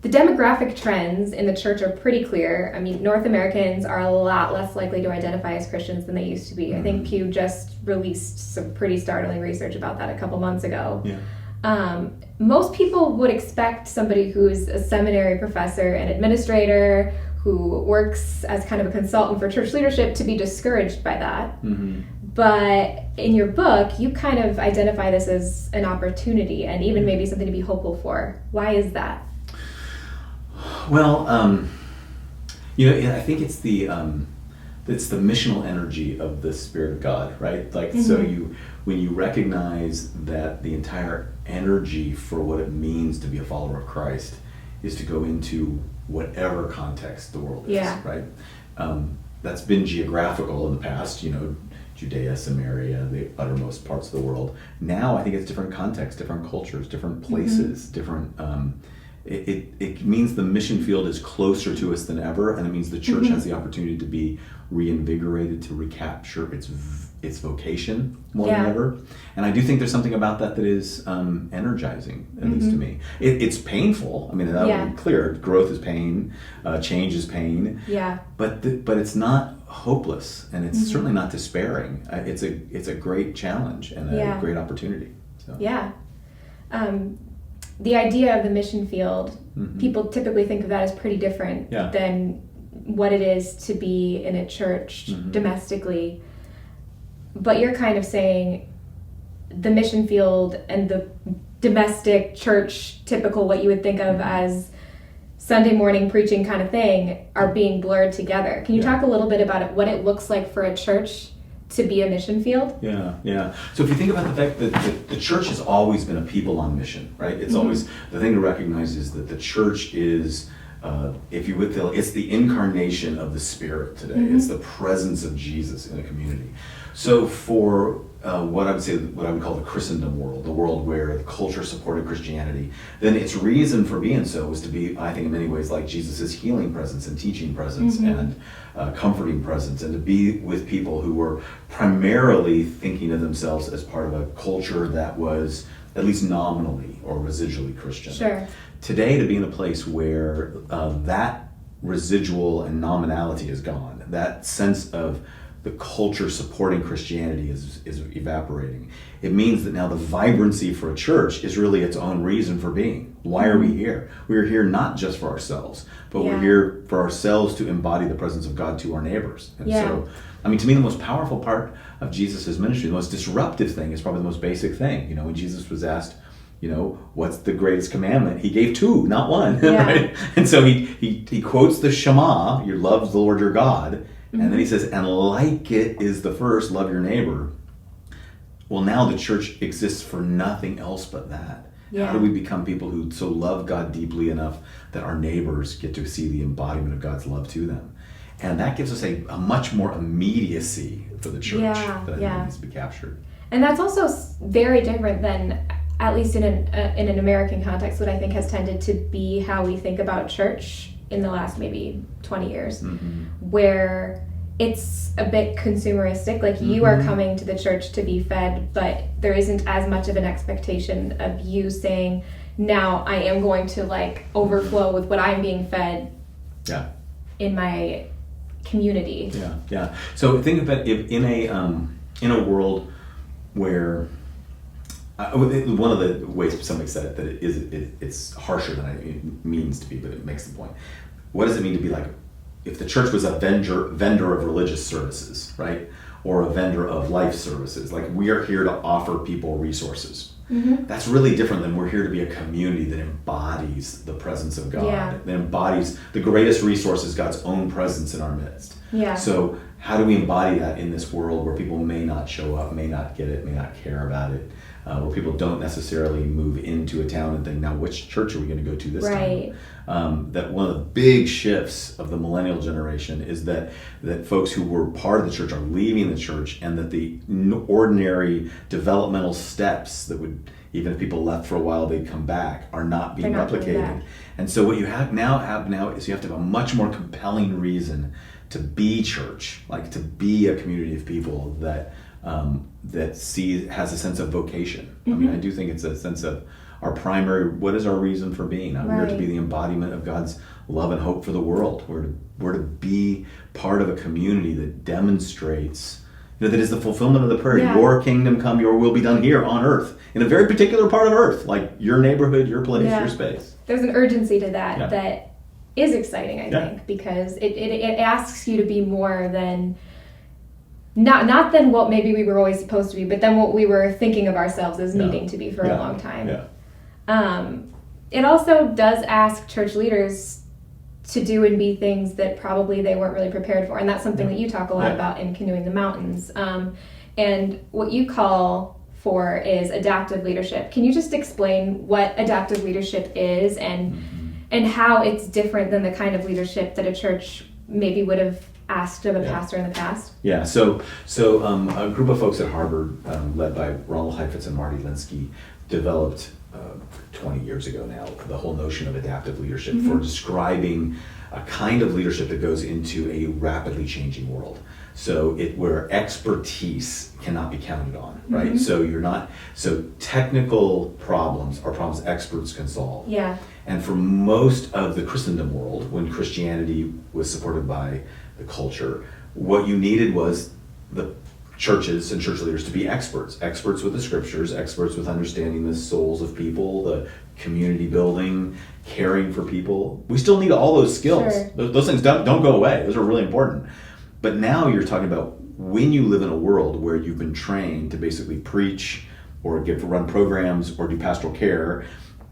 the demographic trends in the church are pretty clear. I mean, North Americans are a lot less likely to identify as Christians than they used to be. Mm-hmm. I think Pew just released some pretty startling research about that a couple months ago. Yeah. Most people would expect somebody who's a seminary professor and administrator who works as kind of a consultant for church leadership to be discouraged by that. Mm-hmm. But in your book, you kind of identify this as an opportunity and even maybe something to be hopeful for. Why is that? Well, I think it's the missional energy of the Spirit of God, right? Like, mm-hmm. So when you recognize that the entire energy for what it means to be a follower of Christ is to go into whatever context the world is, yeah. Right? That's been geographical in the past, Judea, Samaria, the uttermost parts of the world. Now I think it's different contexts, different cultures, different places, mm-hmm. different. It means the mission field is closer to us than ever, and it means the church mm-hmm. has the opportunity to be reinvigorated, to recapture its vocation more yeah. than ever. And I do think there's something about that is energizing, at mm-hmm. least to me. It's painful. I mean, that yeah. would be clear. Growth is pain, change is pain. Yeah. But it's not hopeless, and it's mm-hmm. certainly not despairing. It's a great challenge and a yeah. great opportunity. So. Yeah. The idea of the mission field, mm-hmm. people typically think of that as pretty different yeah. than what it is to be in a church mm-hmm. domestically. But you're kind of saying the mission field and the domestic church, typical what you would think of as Sunday morning preaching kind of thing, are being blurred together. Can you yeah. talk a little bit about what it looks like for a church to be a mission field? Yeah. So if you think about the fact that the church has always been a people on mission, right? It's mm-hmm. always, the thing to recognize is that the church is, if you would feel, it's the incarnation of the Spirit today. Mm-hmm. It's the presence of Jesus in a community. So for what I would call the Christendom world, the world where the culture supported Christianity, then its reason for being so was to be, I think in many ways, like Jesus' healing presence and teaching presence mm-hmm. and comforting presence, and to be with people who were primarily thinking of themselves as part of a culture that was at least nominally or residually Christian. Sure. Today, to be in a place where that residual and nominality is gone, that sense of the culture supporting Christianity is evaporating. It means that now the vibrancy for a church is really its own reason for being. Why are we here? We're here not just for ourselves, but yeah. we're here for ourselves to embody the presence of God to our neighbors. And yeah. so, I mean, to me, the most powerful part of Jesus' ministry, the most disruptive thing, is probably the most basic thing. When Jesus was asked, what's the greatest commandment? He gave 2, not 1. Yeah. Right? And so he quotes the Shema, you love the Lord your God, mm-hmm. and then he says, and like it is the first, love your neighbor. Well, now the church exists for nothing else but that. Yeah. How do we become people who so love God deeply enough that our neighbors get to see the embodiment of God's love to them? And that gives us a much more immediacy for the church that I think needs to be captured. And that's also very different than, at least in an American context, what I think has tended to be how we think about church in the last maybe 20 years, mm-hmm. where it's a bit consumeristic. Like mm-hmm. you are coming to the church to be fed, but there isn't as much of an expectation of you saying, now I am going to overflow with what I'm being fed in my community. Yeah. So think about if in a world where one of the ways somebody said it, that it's harsher than it means to be, but it makes the point. What does it mean to be like, if the church was a vendor of religious services, right? Or a vendor of life services, like we are here to offer people resources. Mm-hmm. That's really different than we're here to be a community that embodies the presence of God, that embodies the greatest resource is God's own presence in our midst. Yeah. So how do we embody that in this world where people may not show up, may not get it, may not care about it, where people don't necessarily move into a town and think, now which church are we going to go to this time? That one of the big shifts of the millennial generation is that folks who were part of the church are leaving the church, and that the ordinary developmental steps that would, even if people left for a while, they'd come back, are not being replicated. And so what you have now is you have to have a much more compelling reason to be church, like to be a community of people that has a sense of vocation. Mm-hmm. I mean, I do think it's a sense of our primary, what is our reason for being? We're to be the embodiment of God's love and hope for the world. We're to be part of a community that demonstrates, that is the fulfillment of the prayer. Yeah. Your kingdom come, your will be done here on earth, in a very particular part of earth, like your neighborhood, your place, your space. There's an urgency to that that is exciting, I think, because it asks you to be more than, not than what maybe we were always supposed to be, but then what we were thinking of ourselves as needing to be for a long time. Yeah. It also does ask church leaders to do and be things that probably they weren't really prepared for. And that's something that you talk a lot about in Canoeing the Mountains. And what you call for is adaptive leadership. Can you just explain what adaptive leadership is and how it's different than the kind of leadership that a church maybe would have asked of a pastor in the past? Yeah, so a group of folks at Harvard, led by Ronald Heifetz and Marty Linsky, developed 20 years ago now the whole notion of adaptive leadership for describing a kind of leadership that goes into a rapidly changing world. So where expertise cannot be counted on, right? So technical problems are problems experts can solve. Yeah. And for most of the Christendom world, when Christianity was supported by the culture, what you needed was the churches and church leaders to be experts with the scriptures, experts with understanding the souls of people, the community building, caring for people. We still need all those skills. Sure. Those things don't go away. Those are really important. But now you're talking about when you live in a world where you've been trained to basically preach or run programs or do pastoral care,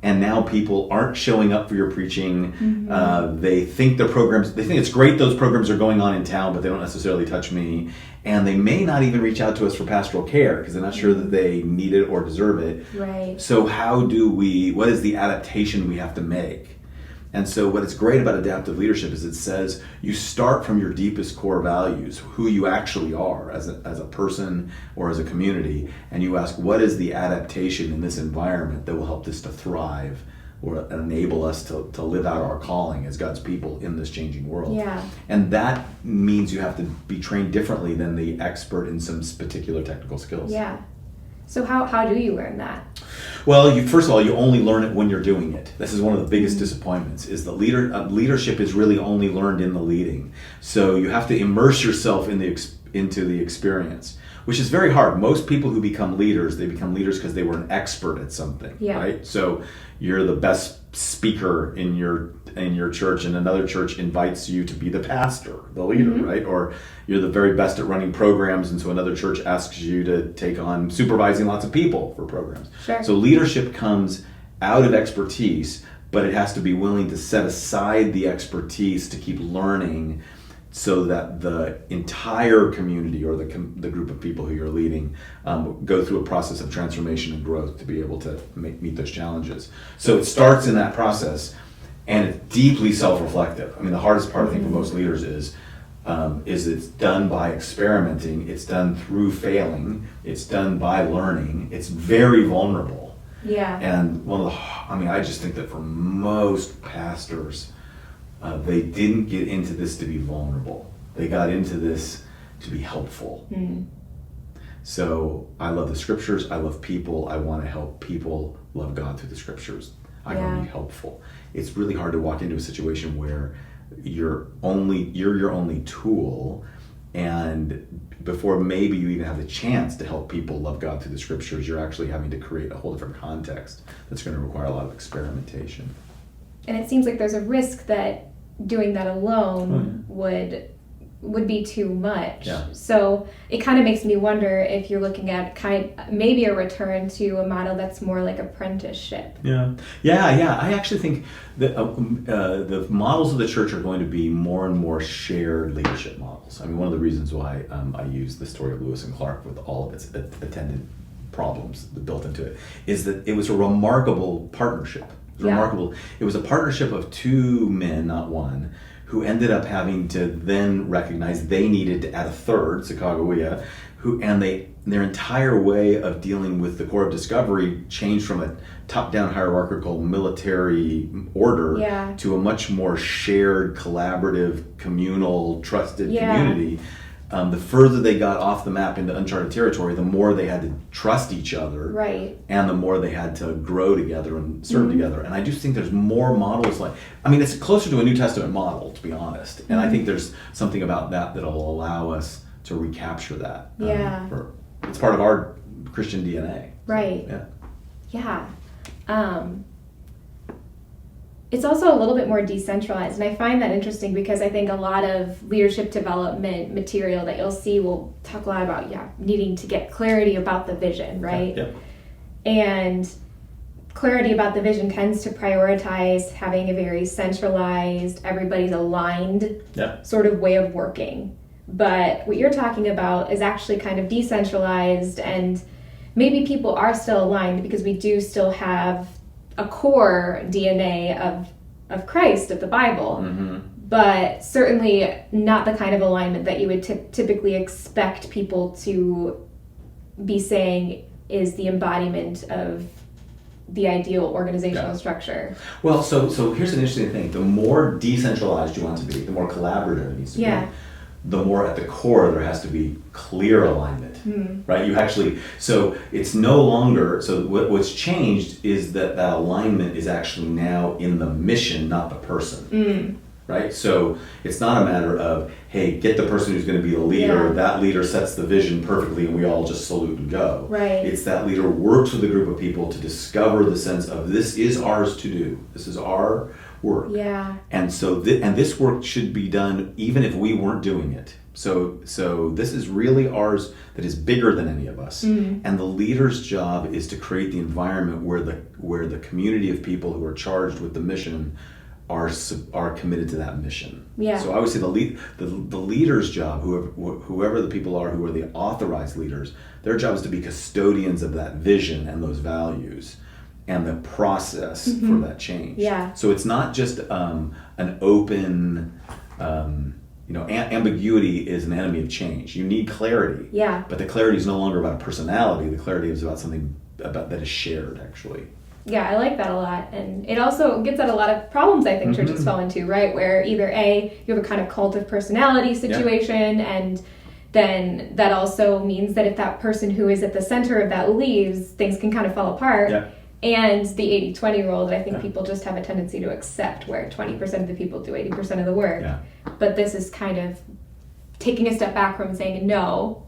and now people aren't showing up for your preaching. They think it's great those programs are going on in town, but they don't necessarily touch me. And they may not even reach out to us for pastoral care because they're not sure that they need it or deserve it. Right. So what is the adaptation we have to make? And so what is great about adaptive leadership is it says you start from your deepest core values, who you actually are as a person or as a community, and you ask, what is the adaptation in this environment that will help this to thrive or enable us to live out our calling as God's people in this changing world. Yeah. And that means you have to be trained differently than the expert in some particular technical skills. Yeah. So how do you learn that? Well, first of all, you only learn it when you're doing it. This is one of the biggest disappointments, is that leadership is really only learned in the leading. So you have to immerse yourself into the experience, which is very hard. Most people who become leaders, they become leaders because they were an expert at something, right? So you're the best speaker in your church, and another church invites you to be the pastor, the leader, right? Or you're the very best at running programs, and so another church asks you to take on supervising lots of people for programs. Sure. So leadership comes out of expertise, but it has to be willing to set aside the expertise to keep learning, so that the entire community or the group of people who you're leading go through a process of transformation and growth to be able to meet those challenges. So it starts in that process, and it's deeply self-reflective. I mean, the hardest part, I think, for most leaders is it's done by experimenting, it's done through failing, it's done by learning, it's very vulnerable. Yeah. And I just think that for most pastors, they didn't get into this to be vulnerable. They got into this to be helpful. So I love the scriptures. I love people. I want to help people love God through the scriptures. I want to be helpful. It's really hard to walk into a situation where you're your only tool, and before maybe you even have the chance to help people love God through the scriptures, you're actually having to create a whole different context that's going to require a lot of experimentation. And it seems like there's a risk that doing that alone would be too much. Yeah. So it kind of makes me wonder if you're looking at maybe a return to a model that's more like apprenticeship. Yeah. I actually think that the models of the church are going to be more and more shared leadership models. I mean, one of the reasons why I use the story of Lewis and Clark with all of its attendant problems built into it is that it was a remarkable partnership. Remarkable. It was a partnership of two men, not one, who ended up having to then recognize they needed to add a third, Sacagawea, their entire way of dealing with the Corps of Discovery changed from a top-down hierarchical military order to a much more shared, collaborative, communal, trusted community. the further they got off the map into uncharted territory, the more they had to trust each other, right, and the more they had to grow together and serve together. And I just think there's more models like, I mean, it's closer to a New Testament model, to be honest. And I think there's something about that that'll allow us to recapture that. Yeah. It's part of our Christian DNA. Right. So, Yeah. It's also a little bit more decentralized, and I find that interesting because I think a lot of leadership development material that you'll see will talk a lot about needing to get clarity about the vision, right? Yeah. And clarity about the vision tends to prioritize having a very centralized, everybody's aligned sort of way of working. But what you're talking about is actually kind of decentralized, and maybe people are still aligned because we do still have a core DNA of Christ, of the Bible, but certainly not the kind of alignment that you would typically expect people to be saying is the embodiment of the ideal organizational structure. Well, so here's an interesting thing. The more decentralized you want to be, the more collaborative it needs to be, the more at the core there has to be clear alignment, right? You actually, so it's no longer, so what's changed is that alignment is actually now in the mission, not the person, right? So it's not a matter of, hey, get the person who's going to be the leader, that leader sets the vision perfectly and we all just salute and go. Right. It's that leader works with a group of people to discover the sense of this is ours to do. This is our work. Yeah. And so and this work should be done even if we weren't doing it. So this is really ours that is bigger than any of us. And the leader's job is to create the environment where the community of people who are charged with the mission are committed to that mission. Yeah. So I would say the leader's job, whoever the people are who are the authorized leaders, their job is to be custodians of that vision and those values and the process for that change. Yeah. So it's not just an open, ambiguity is an enemy of change. You need clarity. Yeah. But the clarity is no longer about a personality. The clarity is about something that is shared, actually. Yeah, I like that a lot. And it also gets at a lot of problems I think churches fall into, right? Where either you have a kind of cult of personality situation, and then that also means that if that person who is at the center of that leaves, things can kind of fall apart. Yeah. And the 80-20 rule that I think people just have a tendency to accept, where 20% of the people do 80% of the work. Yeah. But this is kind of taking a step back from saying, no,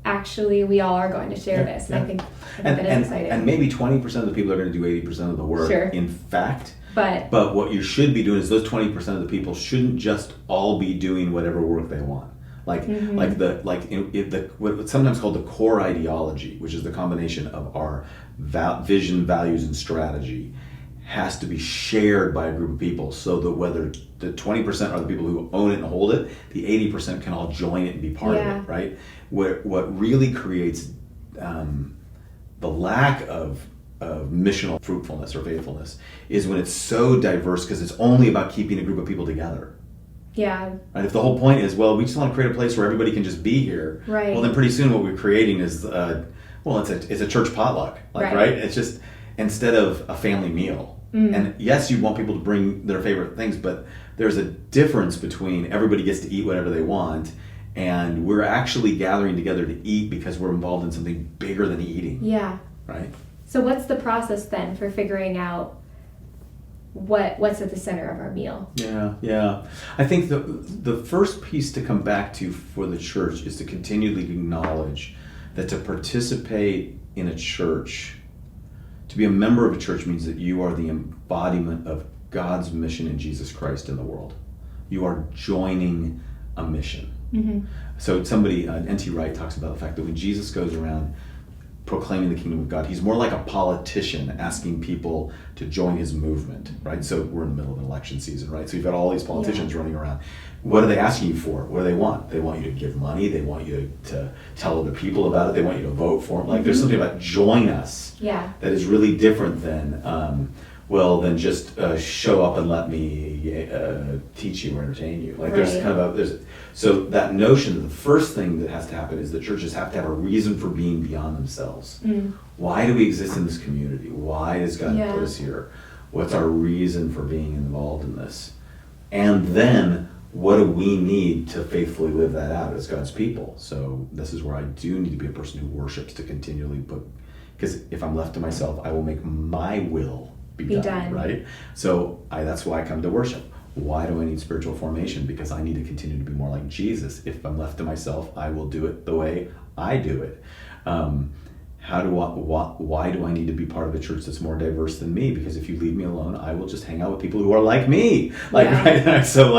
actually we all are going to share this. And I think that is exciting. And maybe 20% of the people are going to do 80% of the work, in fact. But what you should be doing is those 20% of the people shouldn't just all be doing whatever work they want. What's sometimes called the core ideology, which is the combination of our vision, values, and strategy, has to be shared by a group of people, so that whether the 20% are the people who own it and hold it, the 80% can all join it and be part of it, right? What really creates the lack of missional fruitfulness or faithfulness is when it's so diverse, because it's only about keeping a group of people together. Yeah. Right. If the whole point is, well, we just want to create a place where everybody can just be here. Right. Well, then pretty soon what we're creating is, it's a church potluck, right? It's just instead of a family meal. And yes, you want people to bring their favorite things, but there's a difference between everybody gets to eat whatever they want, and we're actually gathering together to eat because we're involved in something bigger than eating. Yeah. Right. So what's the process then for figuring out what's at the center of our meal? Yeah. I think the first piece to come back to for the church is to continually acknowledge that to participate in a church, to be a member of a church, means that you are the embodiment of God's mission in Jesus Christ in the world. You are joining a mission. So somebody, N.T. Wright, talks about the fact that when Jesus goes around proclaiming the kingdom of God, he's more like a politician asking people to join his movement, right? So we're in the middle of an election season, right? So you've got all these politicians running around. What are they asking you for? What do they want? They want you to give money. They want you to tell other people about it. They want you to vote for them. Like there's something about join us that is really different than, than just show up and let me teach you or entertain you. Like there's kind of so that notion that the first thing that has to happen is that churches have to have a reason for being beyond themselves. Why do we exist in this community? Why does God put us here? What's our reason for being involved in this? And then what do we need to faithfully live that out as God's people? So this is where I do need to be a person who worships to continually put, because if I'm left to myself, I will make my will be done, right? So that's why I come to worship. Why do I need spiritual formation? Because I need to continue to be more like Jesus. If I'm left to myself, I will do it the way I do it. Why do I need to be part of a church that's more diverse than me? Because if you leave me alone, I will just hang out with people who are like me. Right? So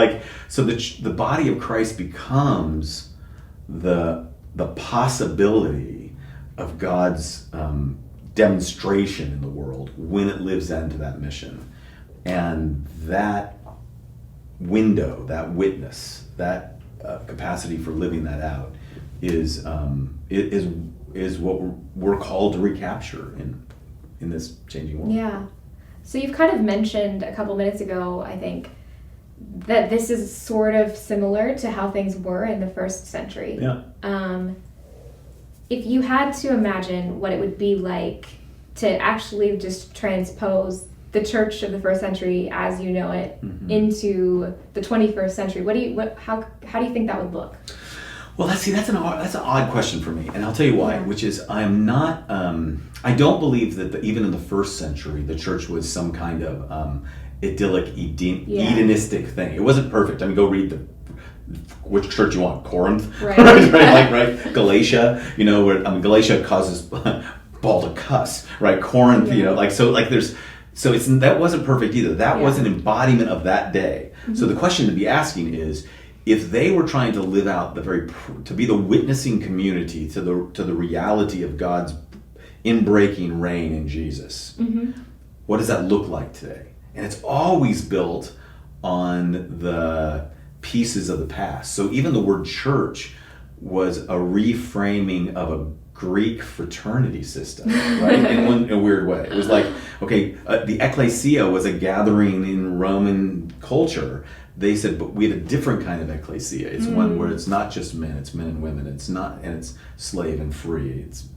the body of Christ becomes the possibility of God's demonstration in the world when it lives into that mission. And that window, that witness, that capacity for living that out is what we're called to recapture in this changing world. Yeah. So you've kind of mentioned a couple minutes ago, I think, that this is sort of similar to how things were in the first century. Yeah. If you had to imagine what it would be like to actually just transpose the church of the first century as you know it into the 21st century, how do you think that would look? Well, that's an odd question for me, and I'll tell you why. Which is, I am not. I don't believe that even in the first century, the church was some kind of idyllic, hedonistic thing. It wasn't perfect. I mean, go read which church you want, Corinth, right? right? Galatia, where Galatia causes Paul to cuss, right? Corinth, that wasn't perfect either. That was an embodiment of that day. Mm-hmm. So the question to be asking is, if they were trying to live out to be the witnessing community to the reality of God's inbreaking reign in Jesus, what does that look like today? And it's always built on the pieces of the past. So even the word church was a reframing of a Greek fraternity system, right? in a weird way. It was like, the ecclesia was a gathering in Roman culture. They said, but we have a different kind of ecclesia. It's one where it's not just men, it's men and women. It's slave and free. It's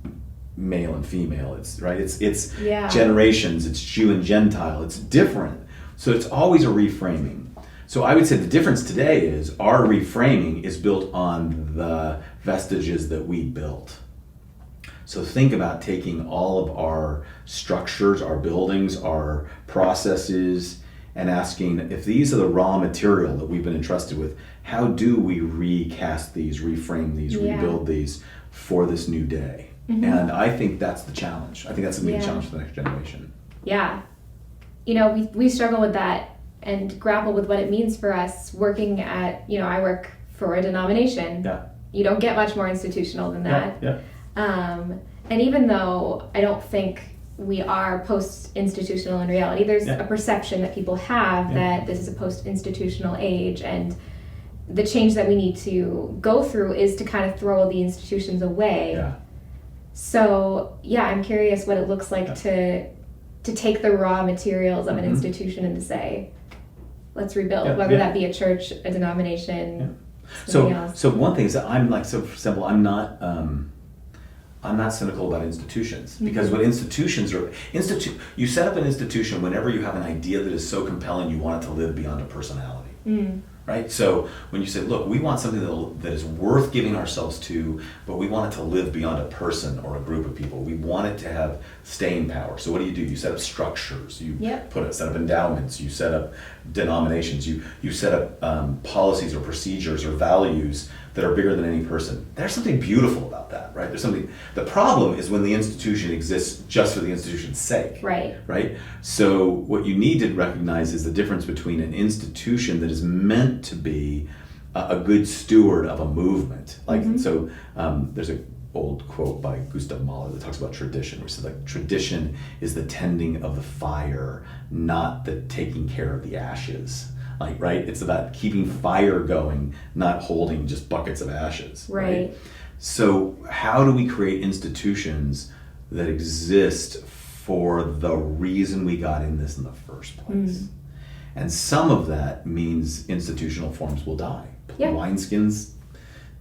male and female. It's generations. It's Jew and Gentile. It's different. So it's always a reframing. So I would say the difference today is our reframing is built on the vestiges that we built. So think about taking all of our structures, our buildings, our processes, and asking, if these are the raw material that we've been entrusted with, how do we recast these, reframe these, rebuild these for this new day? Mm-hmm. And I think that's the challenge. I think that's a big challenge for the next generation. Yeah. We struggle with that and grapple with what it means for us working at, I work for a denomination. Yeah. You don't get much more institutional than that. Yeah. And even though I don't think we are post-institutional in reality, there's a perception that people have that this is a post-institutional age, and the change that we need to go through is to kind of throw the institutions away. Yeah. So, I'm curious what it looks like to take the raw materials of an institution and to say, let's rebuild, whether that be a church, a denomination, something else. So one thing is that I'm so simple, I'm not cynical about institutions, because what institutions are, you set up an institution whenever you have an idea that is so compelling you want it to live beyond a personality. Right? So when you say, look, we want something that is worth giving ourselves to, but we want it to live beyond a person or a group of people. We want it to have staying power. So what do? You set up structures. You set up endowments. You set up denominations. You set up policies or procedures or values that are bigger than any person. There's something beautiful about that, right? The problem is when the institution exists just for the institution's sake. Right? So what you need to recognize is the difference between an institution that is meant to be a good steward of a movement. There's an old quote by Gustav Mahler that talks about tradition, where he says, tradition is the tending of the fire, not the taking care of the ashes. Right? It's about keeping fire going, not holding just buckets of ashes. Right. So how do we create institutions that exist for the reason we got in this in the first place? And some of that means institutional forms will die. Wineskins,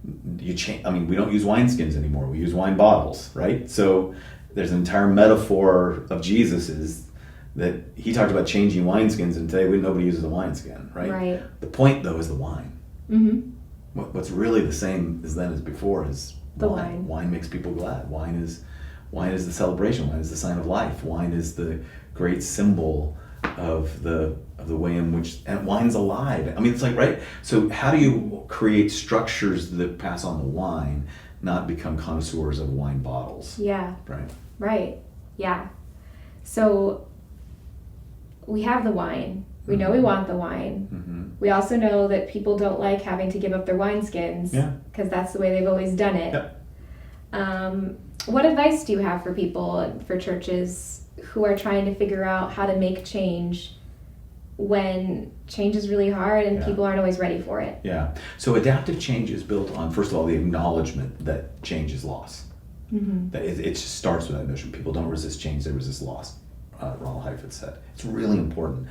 we don't use wineskins anymore. We use wine bottles, right? So there's an entire metaphor of Jesus is that he talked about changing wineskins, and today nobody uses a wineskin, right? The point, though, is the wine. Mm-hmm. What's really the same as then as before is The wine. wine. Wine makes people glad. Wine is the celebration. Wine is the sign of life. Wine is the great symbol of the way in which, and wine's alive. I mean, it's like, right? So how do you create structures that pass on the wine, not become connoisseurs of wine bottles? Yeah. Right. Right. Yeah. So we have the wine. We know we want the wine. Mm-hmm. We also know that people don't like having to give up their wineskins because that's the way they've always done it. Yep. What advice do you have for people and for churches who are trying to figure out how to make change when change is really hard and people aren't always ready for it? Yeah. So adaptive change is built on, first of all, the acknowledgement that change is loss. Mm-hmm. That it just starts with that notion. People don't resist change, they resist loss. Ronald Heifetz said. It's really important.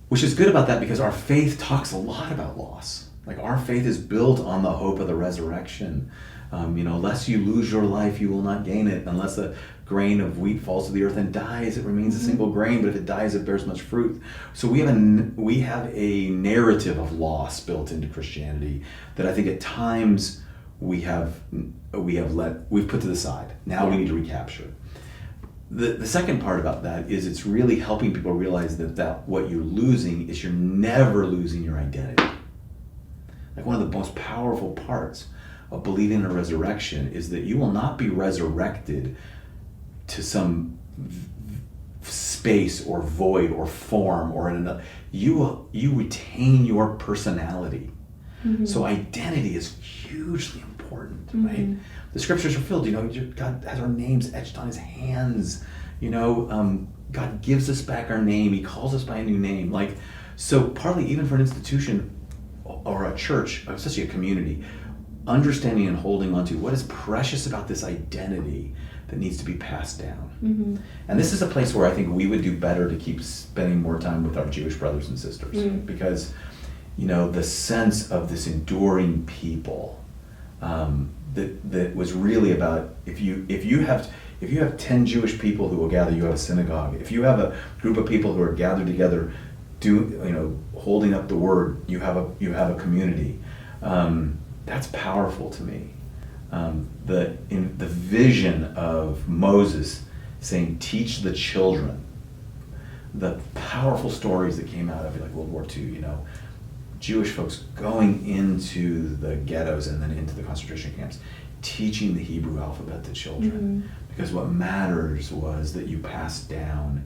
Which is good about that because our faith talks a lot about loss. Like our faith is built on the hope of the resurrection. Unless you lose your life, you will not gain it. Unless a grain of wheat falls to the earth and dies, it remains a single grain, but if it dies, it bears much fruit. So we have a narrative of loss built into Christianity that I think at times we've put to the side. Now we need to recapture. The second part about that is it's really helping people realize that what you're losing is you're never losing your identity. Like one of the most powerful parts of believing in a resurrection is that you will not be resurrected to some space or void or form or another. You retain your personality. Mm-hmm. So identity is hugely important, right? The scriptures are filled, God has our names etched on his hands. God gives us back our name. He calls us by a new name. So partly even for an institution or a church, especially a community, understanding and holding on to what is precious about this identity that needs to be passed down. Mm-hmm. And this is a place where I think we would do better to keep spending more time with our Jewish brothers and sisters because, the sense of this enduring people that was really about if you have 10 Jewish people who will gather, you have a synagogue. If you have a group of people who are gathered together, holding up the word, you have a community. That's powerful to me. The vision of Moses saying, "Teach the children." The powerful stories that came out of World War II. Jewish folks going into the ghettos and then into the concentration camps, teaching the Hebrew alphabet to children. Because what matters was that you passed down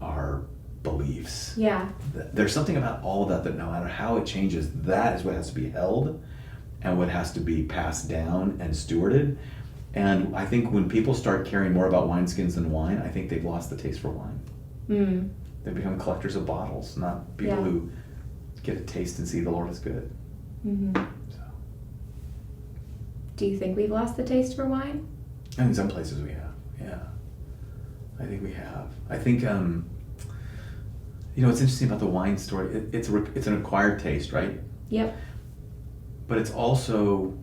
our beliefs. Yeah. There's something about all of that no matter how it changes, that is what has to be held and what has to be passed down and stewarded. And I think when people start caring more about wineskins than wine, I think they've lost the taste for wine. They become collectors of bottles, not people who get a taste and see the Lord is good. So. Do you think we've lost the taste for wine? In some places we have, yeah. I think we have. I think, what's interesting about the wine story, it's an acquired taste, right? Yep. But it's also,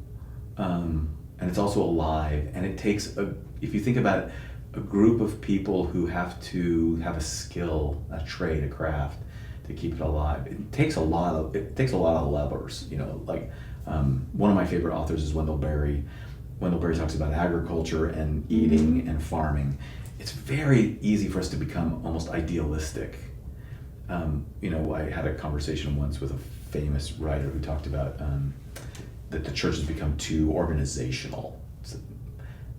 alive, and it takes, if you think about it, a group of people who have to have a skill, a trade, a craft, to keep it alive. It takes a lot of levers. One of my favorite authors is Wendell Berry. Wendell Berry talks about agriculture and eating and farming. It's very easy for us to become almost idealistic. I had a conversation once with a famous writer who talked about that the church has become too organizational. So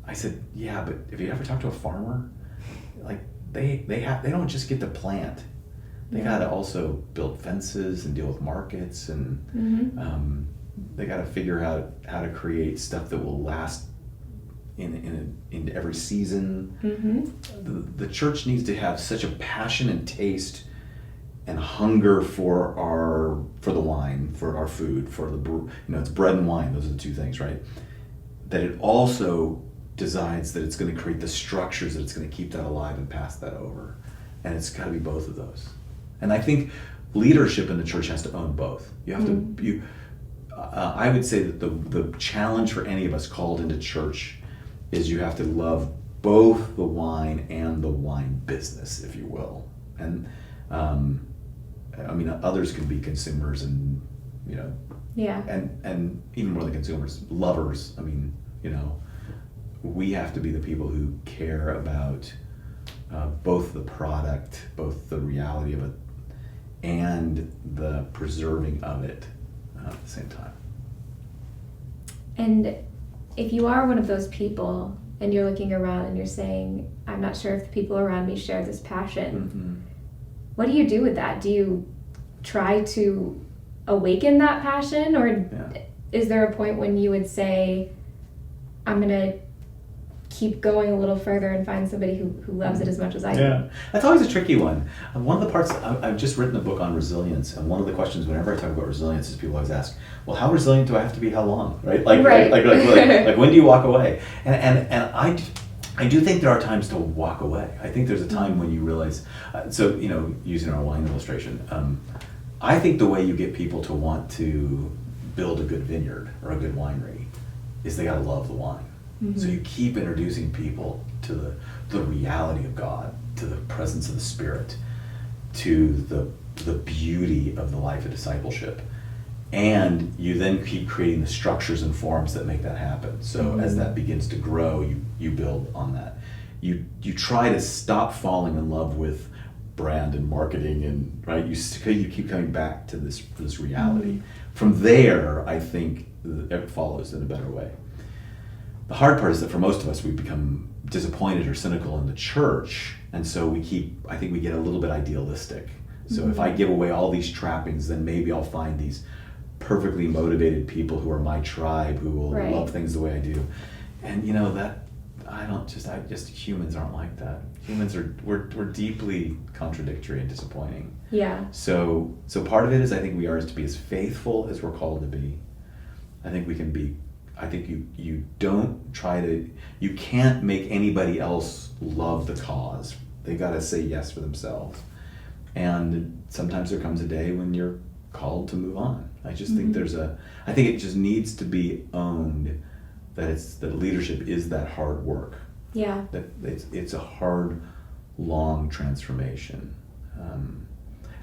I said, yeah, but have you ever talked to a farmer? They don't just get to plant. They got to also build fences and deal with markets, and they got to figure out how to create stuff that will last in every season. The church needs to have such a passion and taste and hunger for the wine, for our food, for it's bread and wine. Those are the two things, right? That it also decides that it's going to create the structures that it's going to keep that alive and pass that over, and it's got to be both of those. And I think leadership in the church has to own both. You have to. I would say that the challenge for any of us called into church is you have to love both the wine and the wine business, if you will. And others can be consumers and Yeah. And even more than consumers, lovers. I mean, we have to be the people who care about both the product, both the reality of it, and the preserving of it at the same time. And if you are one of those people and you're looking around and you're saying, I'm not sure if the people around me share this passion, what do you do with that? Do you try to awaken that passion, or is there a point when you would say, I'm going to keep going a little further and find somebody who loves it as much as I do? Yeah, that's always a tricky one. One of the parts, I've just written a book on resilience, and one of the questions whenever I talk about resilience is people always ask, well, how resilient do I have to be? How long? Right? Like when do you walk away? And I do think there are times to walk away. I think there's a time when you realize, using our wine illustration, I think the way you get people to want to build a good vineyard or a good winery is they got to love the wine. So you keep introducing people to the reality of God, to the presence of the Spirit, to the beauty of the life of discipleship. And you then keep creating the structures and forms that make that happen. So as that begins to grow, you build on that. You try to stop falling in love with brand and marketing, and right, you keep coming back to this reality. From there, I think it follows in a better way. The hard part is that for most of us, we become disappointed or cynical in the church, and so I think we get a little bit idealistic. So if I give away all these trappings, then maybe I'll find these perfectly motivated people who are my tribe, who will love things the way I do. And humans aren't like that. Humans we're deeply contradictory and disappointing. Yeah. So part of it is I think we are to be as faithful as we're called to be. I think we can be. I think you can't make anybody else love the cause. They got to say yes for themselves. And sometimes there comes a day when you're called to move on. I just think I think it just needs to be owned that leadership is that hard work. Yeah. That it's a hard, long transformation.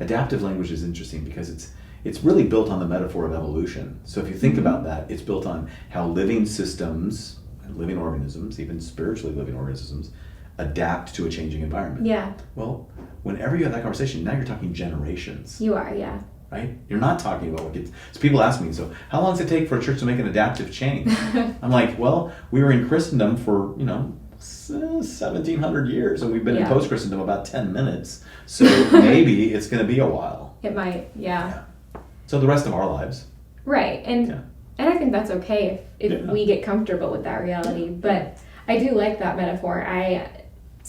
Adaptive language is interesting because it's really built on the metaphor of evolution. So if you think about that, it's built on how living systems, living organisms, even spiritually living organisms, adapt to a changing environment. Yeah. Well, whenever you have that conversation, now you're talking generations. You are, yeah. Right? You're not talking about what gets... So people ask me, so how long does it take for a church to make an adaptive change? I'm like, well, we were in Christendom for, 1,700 years, and we've been in post-Christendom about 10 minutes. So maybe it's going to be a while. It might, yeah. So the rest of our lives. Right, and I think that's okay if we get comfortable with that reality. But I do like that metaphor. I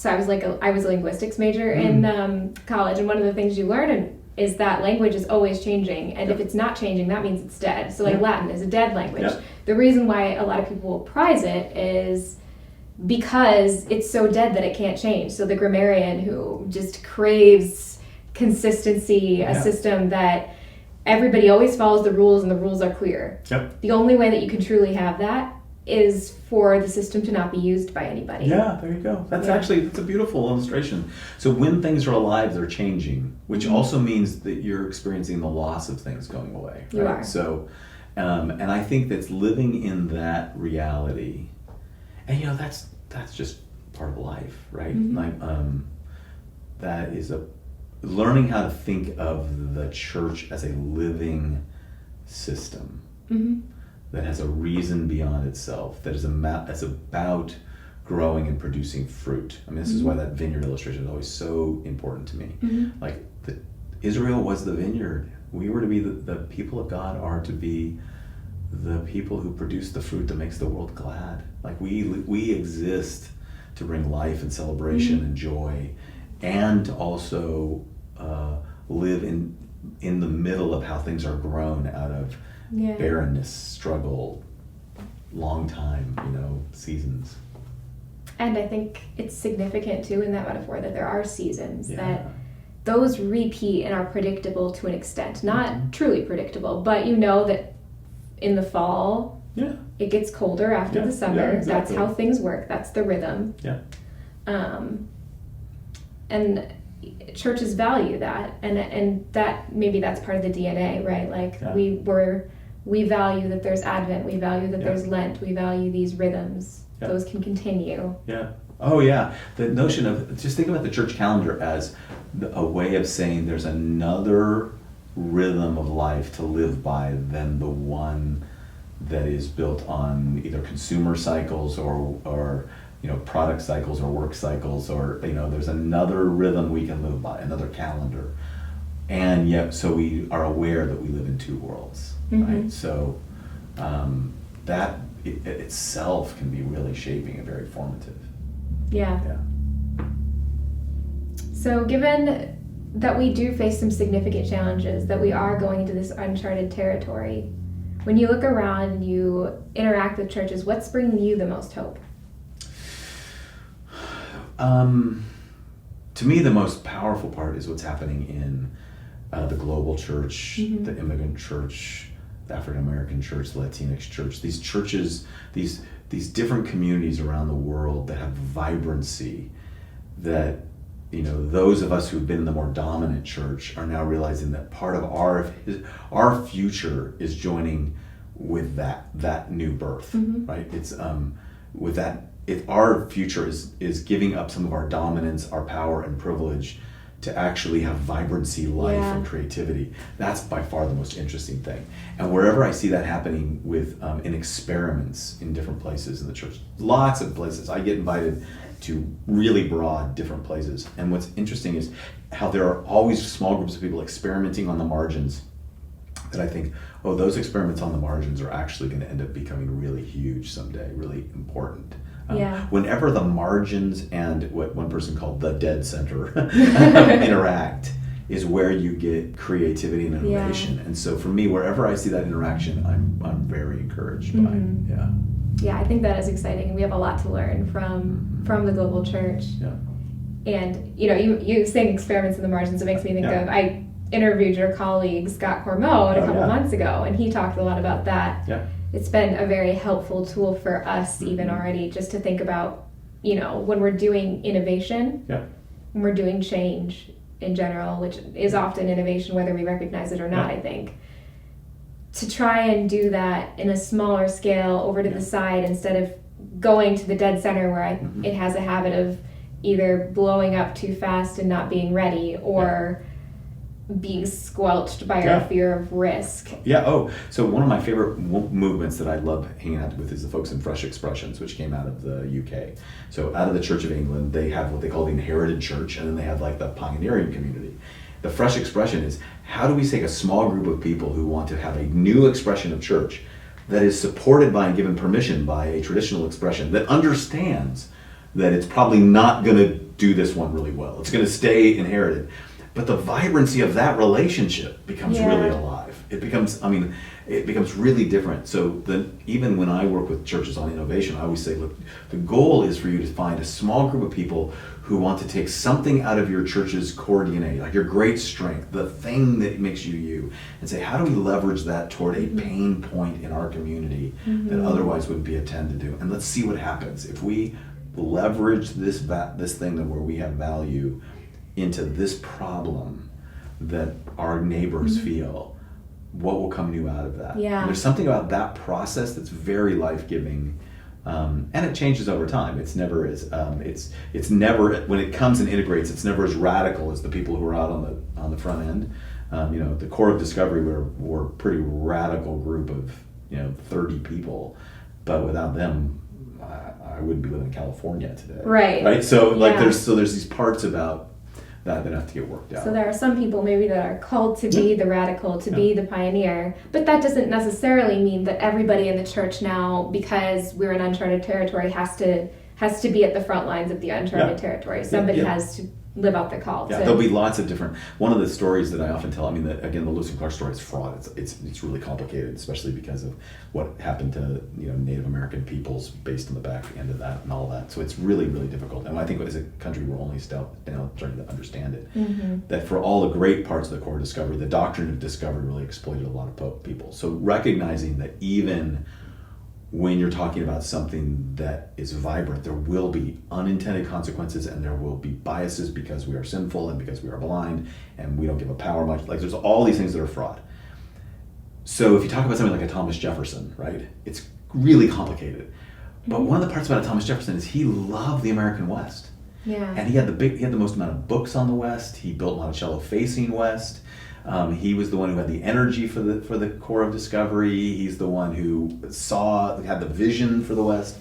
was a linguistics major in college, and one of the things you learn is that language is always changing, and if it's not changing, that means it's dead. So Latin is a dead language. Yep. The reason why a lot of people will prize it is because it's so dead that it can't change. So the grammarian who just craves consistency, a system that everybody always follows the rules and the rules are clear. Yep. The only way that you can truly have that is for the system to not be used by anybody. Yeah, there you go. That's a beautiful illustration. So when things are alive, they're changing, which also means that you're experiencing the loss of things going away. Right? You are. So, and I think that's living in that reality, and that's just part of life, right? Like that is learning how to think of the church as a living system. That has a reason beyond itself, that is about growing and producing fruit. I mean, this is why that vineyard illustration is always so important to me. Like, Israel was the vineyard. We were to be the people of God are to be the people who produce the fruit that makes the world glad. Like, we exist to bring life and celebration and joy, and to also live in the middle of how things are grown out of barrenness, struggle, long time, seasons. And I think it's significant too in that metaphor that there are seasons that those repeat and are predictable to an extent. Not truly predictable, but that in the fall it gets colder after the summer. Yeah, exactly. That's how things work. That's the rhythm. Yeah. And churches value that, and that maybe that's part of the DNA, right? Like we value that there's Advent, we value that there's Lent, we value these rhythms. Those can continue. Yeah. Oh yeah. The notion of, just think about the church calendar as a way of saying there's another rhythm of life to live by than the one that is built on either consumer cycles or product cycles or work cycles, or there's another rhythm we can live by, another calendar. And yet, so we are aware that we live in two worlds, right? So that itself can be really shaping and very formative. Yeah. So given that we do face some significant challenges, that we are going into this uncharted territory, when you look around and you interact with churches, what's bringing you the most hope? To me, the most powerful part is what's happening in the global church, the immigrant church, the African American church, the Latinx church. These churches, these different communities around the world that have vibrancy, that those of us who've been in the more dominant church are now realizing that part of our future is joining with that new birth, right? It's with that. If our future is giving up some of our dominance, our power and privilege to actually have vibrancy, life, and creativity. That's by far the most interesting thing. And wherever I see that happening in experiments in different places in the church, lots of places, I get invited to really broad different places. And what's interesting is how there are always small groups of people experimenting on the margins that I think, those experiments on the margins are actually going to end up becoming really huge someday, really important. Whenever the margins and what one person called the dead center interact is where you get creativity and innovation. And so for me, wherever I see that interaction, I'm very encouraged by. I think that is exciting. We have a lot to learn from the global church. And you saying experiments in the margins, it makes me think of, I interviewed your colleague Scott Cormode a couple months ago, and he talked a lot about that. It's been a very helpful tool for us even already, just to think about, when we're doing innovation, when we're doing change in general, which is often innovation whether we recognize it or not, I think, to try and do that in a smaller scale over to the side instead of going to the dead center where it has a habit of either blowing up too fast and not being ready, or being squelched by our fear of risk. So one of my favorite movements that I love hanging out with is the folks in Fresh Expressions, which came out of the UK. So out of the Church of England, they have what they call the inherited church, and then they have like the pioneering community. The Fresh Expression is, how do we take a small group of people who want to have a new expression of church that is supported by and given permission by a traditional expression that understands that it's probably not going to do this one really well. It's going to stay inherited. But the vibrancy of that relationship becomes really alive. It becomes really different. So even when I work with churches on innovation, I always say, look, the goal is for you to find a small group of people who want to take something out of your church's core DNA, like your great strength, the thing that makes you you, and say, how do we leverage that toward a pain point in our community that otherwise wouldn't be attended to? And let's see what happens. If we leverage this thing where we have value into this problem that our neighbors feel, what will come new out of that? And there's something about that process that's very life-giving, and it changes over time. It's never it's never, when it comes and integrates, it's never as radical as the people who are out on the front end. The core of Discovery, we're a pretty radical group of 30 people, but without them, I wouldn't be living in California today. Right. So there's these parts about that have to get worked out. So there are some people maybe that are called to be the radical, to be the pioneer, but that doesn't necessarily mean that everybody in the church now, because we're in uncharted territory, has to be at the front lines of the uncharted territory. Somebody has to live out the call. There'll be lots of different. One of the stories that I often tell, the Lewis and Clark story is fraught. It's really complicated, especially because of what happened to Native American peoples based on the back end of that and all that. So it's really, really difficult. And I think as a country, we're only still trying to understand it. That for all the great parts of the core of Discovery, the doctrine of discovery really exploited a lot of people. So recognizing that even when you're talking about something that is vibrant, there will be unintended consequences and there will be biases because we are sinful and because we are blind and we don't give a power much. Like there's all these things that are fraught. So if you talk about something like a Thomas Jefferson, right, it's really complicated. But one of the parts about Thomas Jefferson is he loved the American West. Yeah. And he had the most amount of books on the West. He built Monticello facing West. He was the one who had the energy for the Corps of Discovery. He's the one who had the vision for the West.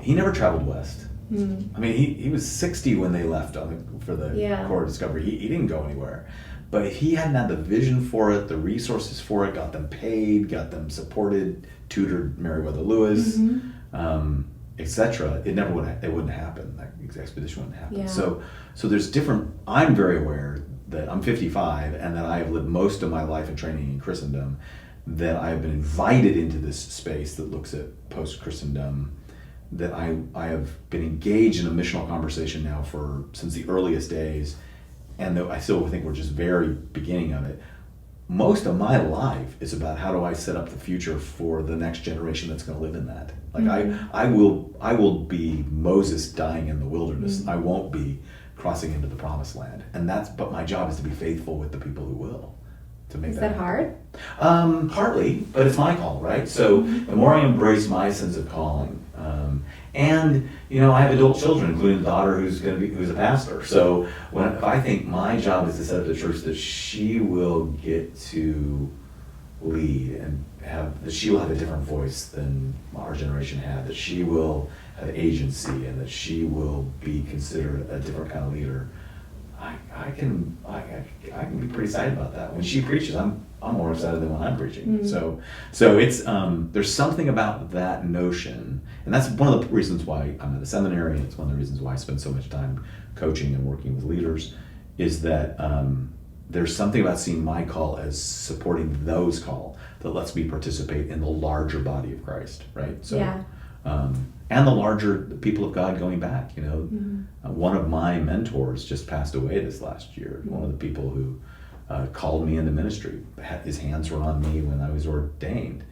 He never traveled west. I mean, he was 60 when they left for the Corps of Discovery. He didn't go anywhere. But he hadn't had the vision for it, the resources for it, got them paid, got them supported, tutored Meriwether Lewis, etc. It wouldn't happen. That expedition wouldn't happen. Yeah. So there's different. I'm very aware that I'm 55 and that I have lived most of my life in training in Christendom, that I have been invited into this space that looks at post-Christendom, that I have been engaged in a missional conversation now since the earliest days, and though I still think we're just very beginning of it. Most of my life is about how do I set up the future for the next generation that's going to live in that. Like I will be Moses dying in the wilderness. I won't be crossing into the promised land, but my job is to be faithful with the people who will. To make Is that hard? Partly, but it's my call, right? So the more I embrace my sense of calling, and I have adult children, including a daughter who's a pastor. So if I think my job is to set up the church that she will get to lead and that she will have a different voice than our generation had, that she will have agency and that she will be considered a different kind of leader, I can be pretty excited about that. When she preaches, I'm more excited than when I'm preaching. So it's there's something about that notion, and that's one of the reasons why I'm at a seminary, and it's one of the reasons why I spend so much time coaching and working with leaders, is that there's something about seeing my call as supporting those call that lets me participate in the larger body of Christ, right? So, and the larger people of God going back. One of my mentors just passed away this last year. One of the people who called me into ministry. His hands were on me when I was ordained.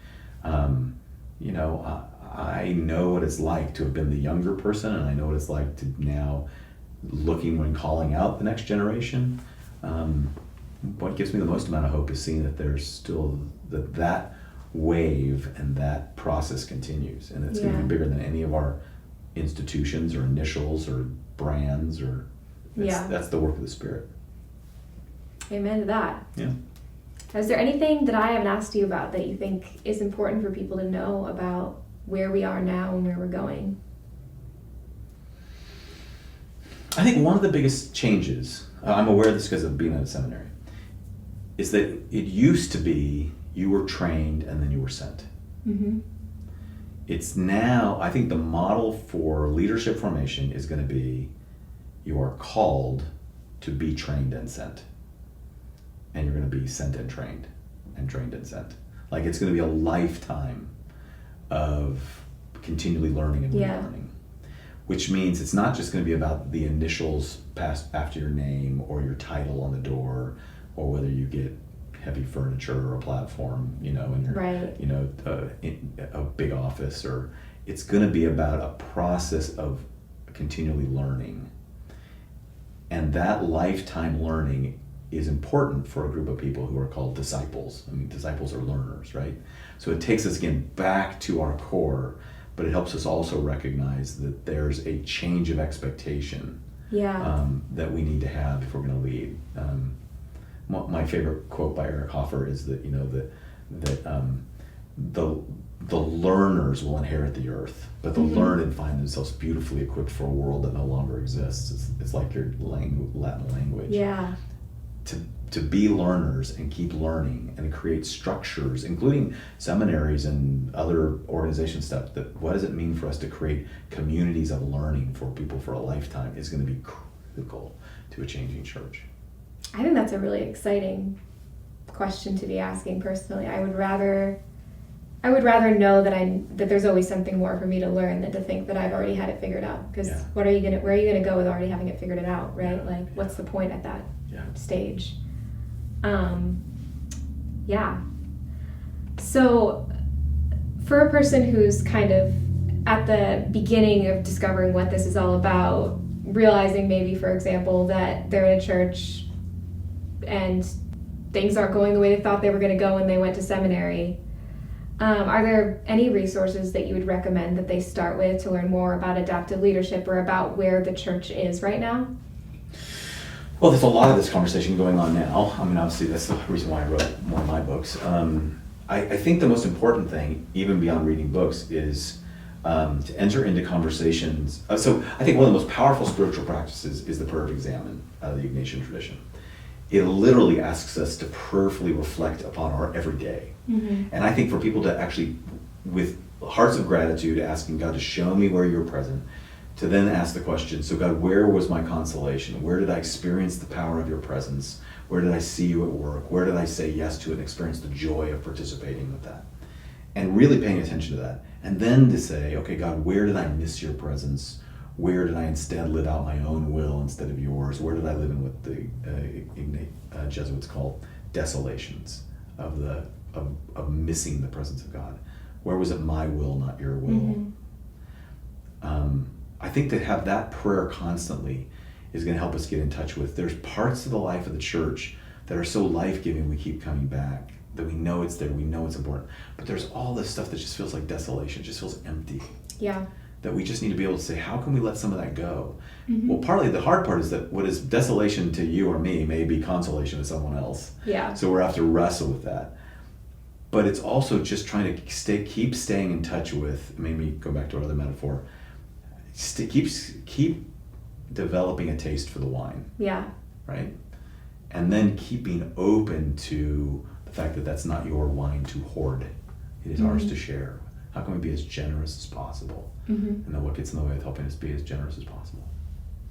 I know what it's like to have been the younger person, and I know what it's like to now looking when calling out the next generation. What gives me the most amount of hope is seeing that there's still that wave and that process continues, and it's going to be bigger than any of our institutions or initials or brands that's the work of the Spirit. Amen to that. Yeah. Is there anything that I haven't asked you about that you think is important for people to know about where we are now and where we're going? I think one of the biggest changes, I'm aware of this because of being at a seminary, is that it used to be you were trained and then you were sent. It's now, I think the model for leadership formation is going to be you are called to be trained and sent. And you're going to be sent and trained and sent. Like it's going to be a lifetime of continually learning and relearning. Which means it's not just going to be about the initials passed after your name or your title on the door, or whether you get heavy furniture or a platform, in your, a big office, or it's going to be about a process of continually learning. And that lifetime learning is important for a group of people who are called disciples. I mean, disciples are learners, right? So it takes us again back to our core, but it helps us also recognize that there's a change of expectation that we need to have if we're going to lead. My favorite quote by Eric Hoffer is that the learners will inherit the earth, but the learned find themselves beautifully equipped for a world that no longer exists. It's like your Latin language. Yeah. To be learners and keep learning and create structures, including seminaries and other organization stuff, that what does it mean for us to create communities of learning for people for a lifetime is going to be critical to a changing church. I think that's a really exciting question to be asking personally. I would rather know that there's always something more for me to learn than to think that I've already had it figured out. Because where are you gonna go with already having it figured out, right? What's the point at that stage? So For a person who's kind of at the beginning of discovering what this is all about, realizing maybe, for example, that they're in a church and things aren't going the way they thought they were going to go when they went to seminary, are there any resources that you would recommend that they start with to learn more about adaptive leadership or about where the church is right now? Well, there's a lot of this conversation going on now. I mean, obviously, that's the reason why I wrote one of my books. I think the most important thing, even beyond reading books, is to enter into conversations. So I think one of the most powerful spiritual practices is the prayer of examen out of the Ignatian tradition. It literally asks us to prayerfully reflect upon our everyday. Mm-hmm. And I think for people to actually, with hearts of gratitude, asking God to show me where you're present, to then ask the question, so God, where was my consolation? Where did I experience the power of your presence? Where did I see you at work? Where did I say yes to it and experience the joy of participating with that? And really paying attention to that. And then to say, okay, God, where did I miss your presence? Where did I instead live out my own will instead of yours? Where did I live in what the Jesuits call desolations of missing the presence of God? Where was it my will, not your will? Mm-hmm. I think to have that prayer constantly is going to help us get in touch with. There's parts of the life of the church that are so life-giving we keep coming back, that we know it's there, we know it's important. But there's all this stuff that just feels like desolation, just feels empty. Yeah. That we just need to be able to say, how can we let some of that go? Mm-hmm. Well, partly the hard part is that what is desolation to you or me may be consolation to someone else. Yeah. So we have to wrestle with that. But it's also just trying to keep staying in touch with, maybe go back to our other metaphor, keep developing a taste for the wine. Yeah. Right? And then keeping open to the fact that that's not your wine to hoard. It is ours to share. How can we be as generous as possible? Mm-hmm. And then what gets in the way of helping us be as generous as possible?